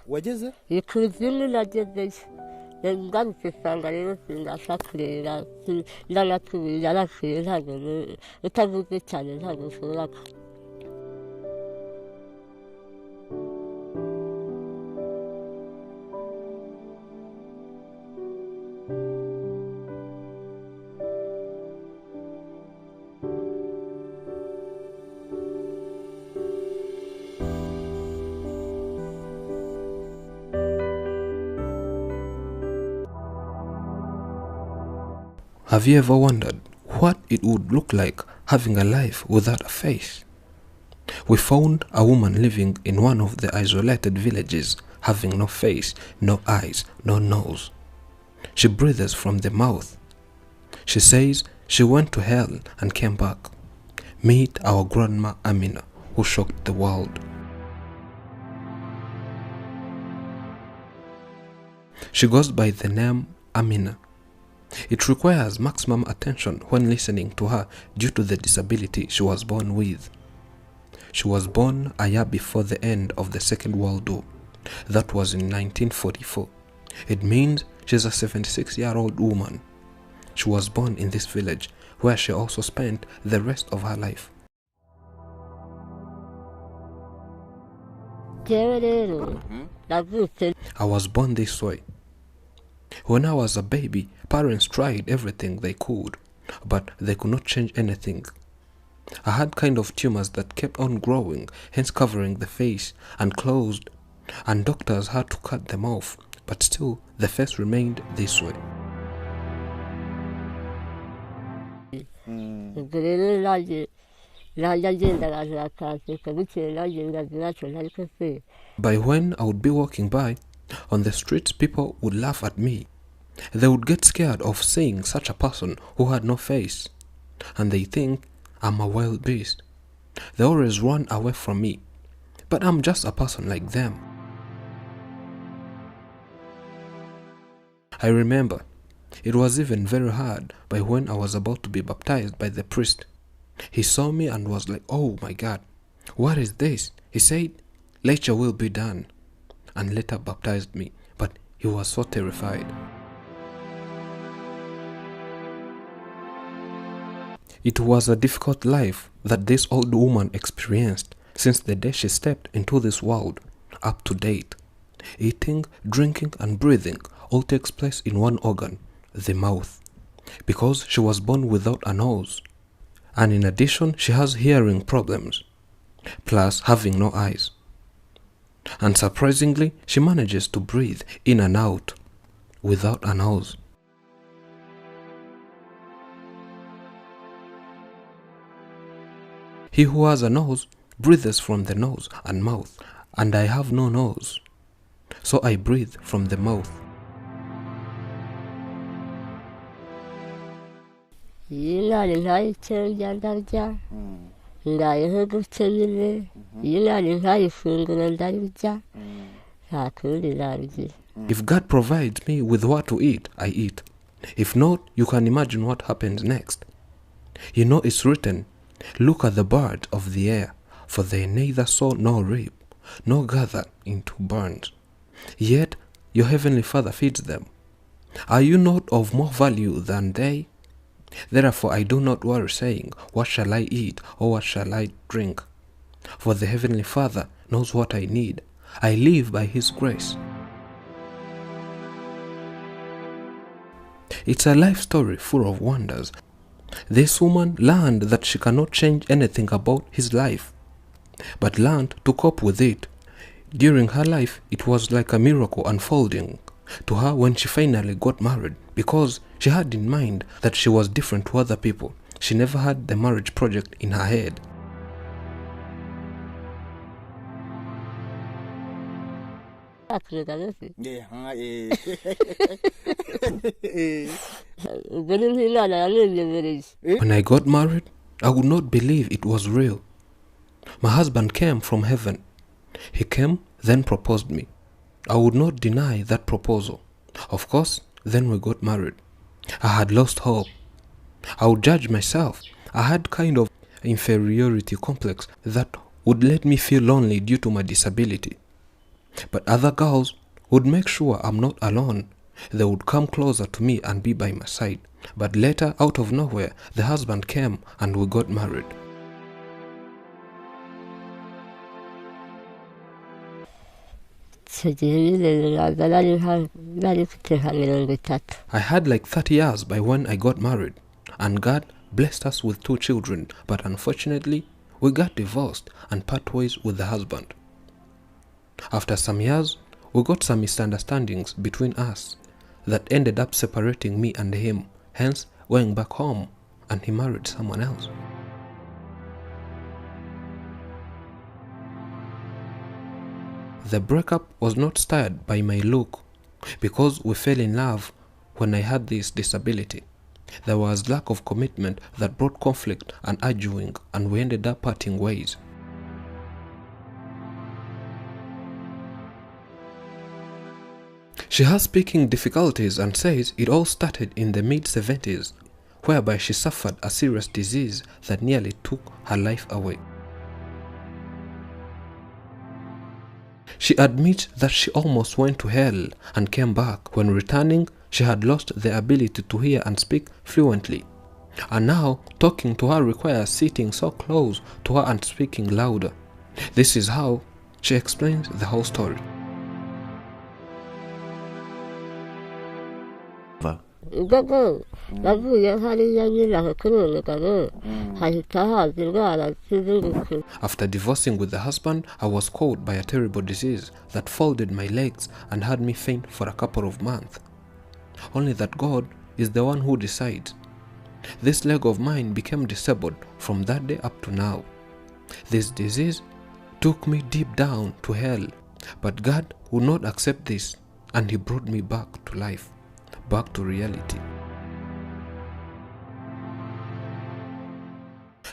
wageze ikuzimu nagezeyo ngarutse usanga rero simbasha kureba ndanatuye yarapfuye ntabwo utavuze cyane ntabwo ushobora Have you ever wondered what it would look like having a life without a face? We found a woman living in one of the isolated villages, having no face, no eyes, no nose. She breathes from the mouth. She says she went to hell and came back. Meet our grandma Amina, who shocked the world. She goes by the name Amina. It requires maximum attention when listening to her due to the disability she was born with. She was born a year before the end of the Second World War. That was in 1944. It means she's a 76-year-old woman. She was born in this village, where she also spent the rest of her life. I was born this way. When I was a baby, parents tried everything they could, but they could not change anything. I had kind of tumors that kept on growing, hence covering the face and closed, and doctors had to cut them off, but still the face remained this way. By when I would be walking by, on the streets people would laugh at me. They would get scared of seeing such a person who had no face, and they think I'm a wild beast. They always run away from me, but I'm just a person like them. I remember it was even very hard by when I was about to be baptized by the priest. He saw me and was like, "Oh my God, what is this?" He said, "Let your will be done," and later baptized me, but he was so terrified. It was a difficult life that this old woman experienced since the day she stepped into this world up to date. Eating, drinking and breathing all takes place in one organ, the mouth, because she was born without a nose. And in addition, she has hearing problems, plus having no eyes. And surprisingly, she manages to breathe in and out without a nose. He who has a nose breathes from the nose and mouth, and I have no nose, so I breathe from the mouth. If God provides me with what to eat, I eat. If not, you can imagine what happens next. You know it's written, "Look at the birds of the air, for they neither sow nor reap, nor gather into barns. Yet your heavenly Father feeds them. Are you not of more value than they? Therefore I do not worry, saying, what shall I eat, or what shall I drink? For the heavenly Father knows what I need. I live by His grace." It's a life story full of wonders. This woman learned that she cannot change anything about his life, but learned to cope with it. During her life, it was like a miracle unfolding to her when she finally got married, because she had in mind that she was different to other people. She never had the marriage project in her head. When I got married, I would not believe it was real. My husband came from heaven. He came, then proposed me. I would not deny that proposal. Of course, then we got married. I had lost hope. I would judge myself. I had kind of inferiority complex that would let me feel lonely due to my disability. But other girls would make sure I'm not alone. They would come closer to me and be by my side. But later, out of nowhere, the husband came and we got married. I had like 30 years by when I got married, and God blessed us with 2 children, but unfortunately, we got divorced and part ways with the husband. After some years, we got some misunderstandings between us that ended up separating me and him, hence going back home, and he married someone else. The breakup was not started by my look, because we fell in love when I had this disability. There was lack of commitment that brought conflict and arguing, and we ended up parting ways. She has speaking difficulties and says it all started in the mid-70s, whereby she suffered a serious disease that nearly took her life away. She admits that she almost went to hell and came back. When returning, she had lost the ability to hear and speak fluently. And now, talking to her requires sitting so close to her and speaking louder. This is how she explains the whole story. After divorcing with the husband, I was caught by a terrible disease that folded my legs and had me faint for a couple of months. Only that God is the one who decides. This leg of mine became disabled from that day up to now. This disease took me deep down to hell, but God would not accept this, and He brought me back to life, back to reality.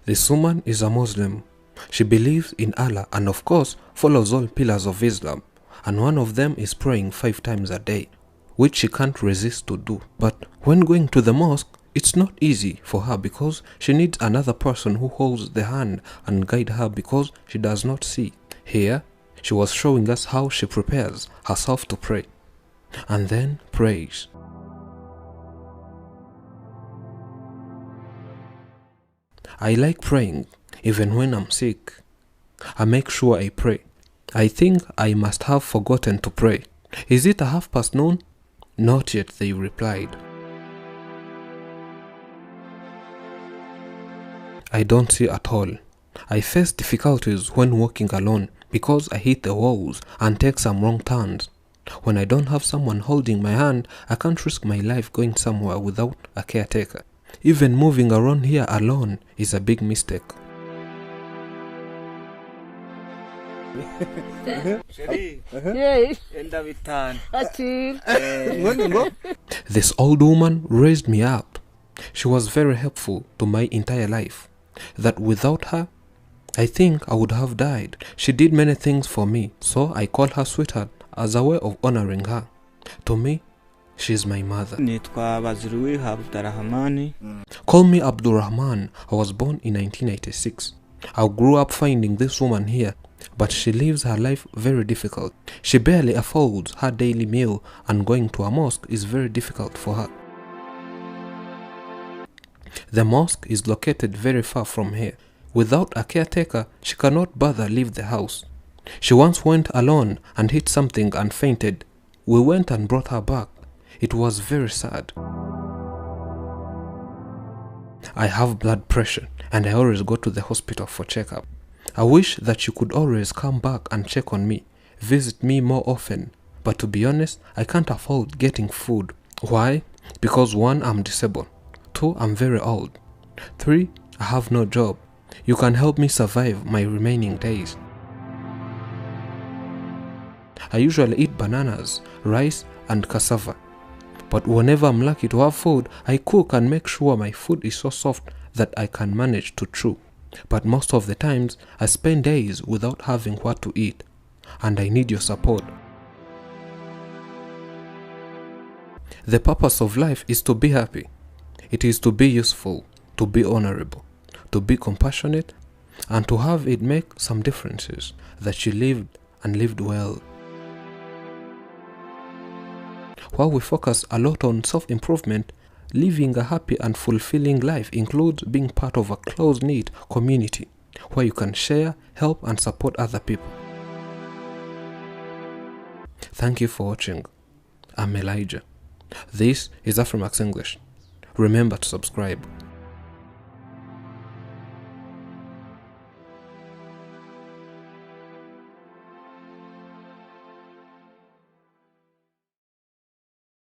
This woman is a Muslim. She believes in Allah and of course follows all pillars of Islam, and one of them is praying 5 times a day, which she can't resist to do. But when going to the mosque, it's not easy for her because she needs another person who holds the hand and guide her because she does not see. Here, she was showing us how she prepares herself to pray, and then prays. I like praying, even when I'm sick. I make sure I pray. I think I must have forgotten to pray. Is it noon? Not yet, they replied. I don't see at all. I face difficulties when walking alone because I hit the walls and take some wrong turns. When I don't have someone holding my hand, I can't risk my life going somewhere without a caretaker. Even moving around here alone is a big mistake. This old woman raised me up. She was very helpful to my entire life. That without her, I think I would have died. She did many things for me, so I call her sweetheart as a way of honoring her. To me, she is my mother. Call me Abdurrahman. I was born in 1986. I grew up finding this woman here, but she lives her life very difficult. She barely affords her daily meal, and going to a mosque is very difficult for her. The mosque is located very far from here. Without a caretaker, she cannot bother leave the house. She once went alone and hit something and fainted. We went and brought her back. It was very sad. I have blood pressure and I always go to the hospital for checkup. I wish that you could always come back and check on me, visit me more often. But to be honest, I can't afford getting food. Why? Because 1, I'm disabled. 2, I'm very old. 3, I have no job. You can help me survive my remaining days. I usually eat bananas, rice and cassava. But whenever I'm lucky to have food, I cook and make sure my food is so soft that I can manage to chew. But most of the times, I spend days without having what to eat, and I need your support. The purpose of life is to be happy. It is to be useful, to be honorable, to be compassionate, and to have it make some differences that she lived and lived well. While we focus a lot on self-improvement, living a happy and fulfilling life includes being part of a close-knit community where you can share, help, and support other people. Thank you for watching. I'm Elijah. This is Afromax English. Remember to subscribe.